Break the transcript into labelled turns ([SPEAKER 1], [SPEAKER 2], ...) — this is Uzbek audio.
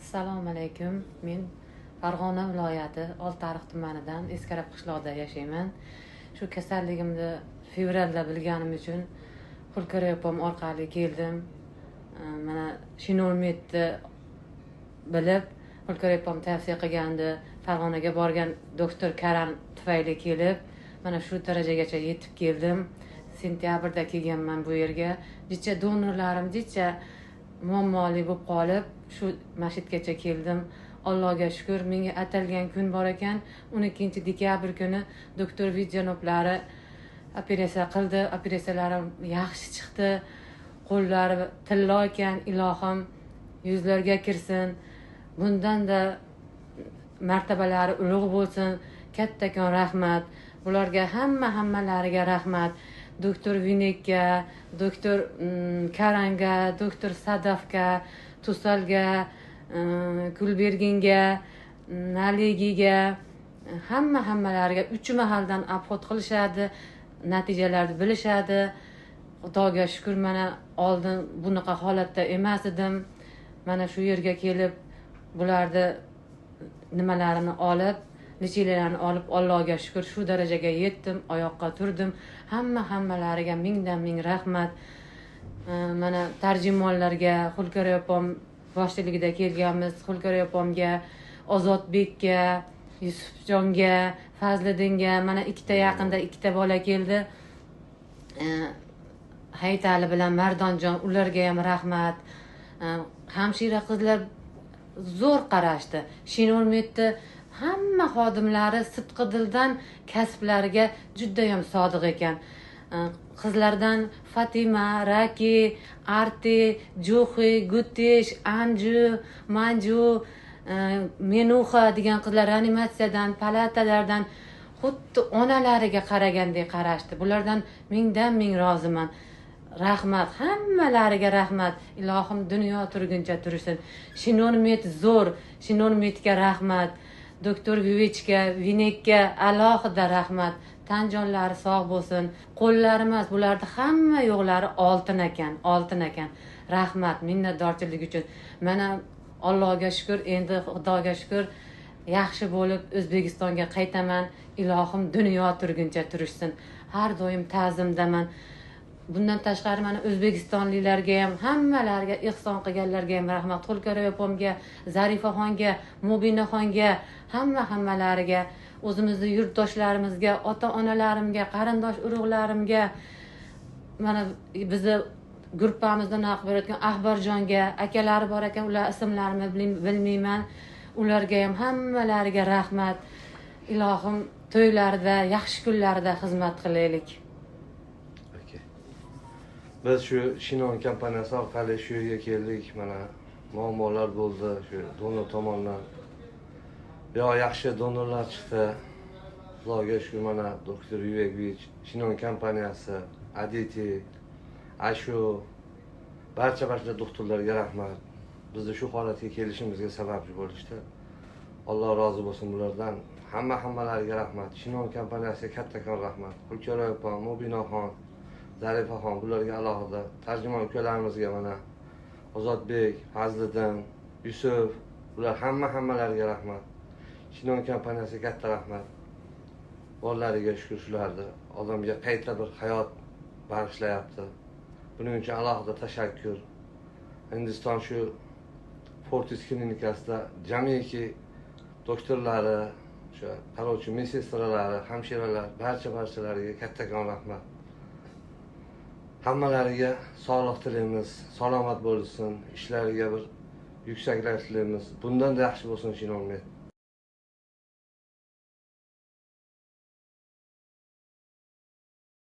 [SPEAKER 1] Assalomu alaykum. Men Farg'ona viloyati Oltiariq tumanidan Eskarab qishloqida yashayman. Shu kasalligimni fevralda bilganim uchun Xulkariy opam orqali keldim. Mana Shinormedni bilib, Xulkariy opam tavsiya qilgandi. Farg'onaga borgan doktor Karan tufayli kelib, mana shu darajagacha yetib keldim. Sentyabrda kelganman bu yerga. Jicha donorlarim jicha muammoli bo'lib qolib, shu mashitgacha keldim. Allohga shukr, menga atalgan kun bor ekan. 12-dekabr kuni doktor Vidjanoblari operatsiya qildi. Operatsiyalarim yaxshi chiqdi. Qo'llari tillo ekan, ilohim yuzlarga kirsin. Bundan-da martabalari ulug' bo'lsin. Kattakon rahmat. Bularga hammalariga rahmat. Doktor Vinekga, doktor Karanga, doktor Sadafga, Tusalga, Gulberginga, Naligiga, hammalariga 3 mahaldan obxod qilishadi, natijalarni bilishadi. Xudoga shukr, mana oldin bunaqa holatda emas edim. Mana shu yerga kelib bularni nimalarini olib, nechalarini olib, Allohga shukr shu darajaga yetdim, oyoqqa turdim. Hammalariga mingdan ming rahmat. Mana tarjimonlarga, Xulkariy opam boshchiligida kelganmiz. Xulkariy opamga, Ozodbekka, Yusufjonga, Fazliddinga, mana yaqinda 2 bola keldi. Hayitali bilan Mardonjon, ularga ham rahmat. Hamshira qizlar zo'r qarashdi. Shinormedni hamma xodimlari sidqi dildan kasblariga juda ham sodiq ekan. Qizlardan Fatima, Raki, Arti, Juhi, Gutish, Anju, Manju, Menuxa degan qizlar reanimatsiyadan, palatalardan xuddi onalariga qaragandek qarashdi. Bulardan mingdan ming roziman. Rahmat, hammalariga rahmat. Ilohim dunyo turguncha tursin. Shinormed zo'r, Shinormedga rahmat. Doktor Vivechga, Vinekga alohida rahmat. Tanjonlari sog' bo'lsin. Qo'llari emas, bularni hamma yo'qlari oltin ekan. Rahmat, minnatdorchilik uchun. Mana Allohga shukr, endi Xudoga shukr, yaxshi bo'lib O'zbekistonga qaytaman. Ilohim dunyo turguncha turishsin. Har doim ta'zimdaman. Bundan tashqari mana O'zbekistonliklarga ham, hammalariga ihson qilganlarga ham rahmat. Xulkariy opamga, Zarifaxonga, Mubinaxonga, hammalariga, o'zimizning yurtdoshlarimizga, ota-onalarimga, qarindosh urug'larimga, mana bizni gruppamizdan berayotgan Ahbarjonga, akalari bor ekan, ular ismlarini bilmayman. Ularga ham hammalariga rahmat. Ilohim to'ylarda, yaxshi kunlarda xizmat qilaylik.
[SPEAKER 2] Biz shu Shinon kompaniyasi orqali shu yerga keldik. Mana muammolar bo'ldi shu donor tomonidan. Yaxshi donorlar chiqdi. Xudoga shukr, mana doktor Yuvekovich, Shinon kompaniyasi, Aditi, Ashu, barcha doktorlarga rahmat. Bizni shu holatga kelishimizga sababchi bo'lishdi. Alloh rozi bo'lsin bulardan. Hammalariga rahmat. Shinon kompaniyasiga kattakon rahmat. Xulkariy opam, Mubinaxon, Zarifaxon, bularga alohida. Tarjimon ukalarimizga mana Ozodbek, Fazliddin, Yusuf, bular hammalariga rahmat. Shinon kompaniyasiga katta rahmat. Bolalariga shukr, shularni odamga qayta bir hayot bag'ishlayapti. Buning uchun alohida tashakkur. Hindiston shu Fortis klinikasida jamiki doktorlari, shu qarovchi medsestralari, hamshiralar, barchalariga kattakon rahmat. Hammalariga sog'lik tilaymiz, salomat bo'lsin, ishlariga bir yuksaklar tilaymiz. Bundan da yaxshi bo'lsin Shinormed.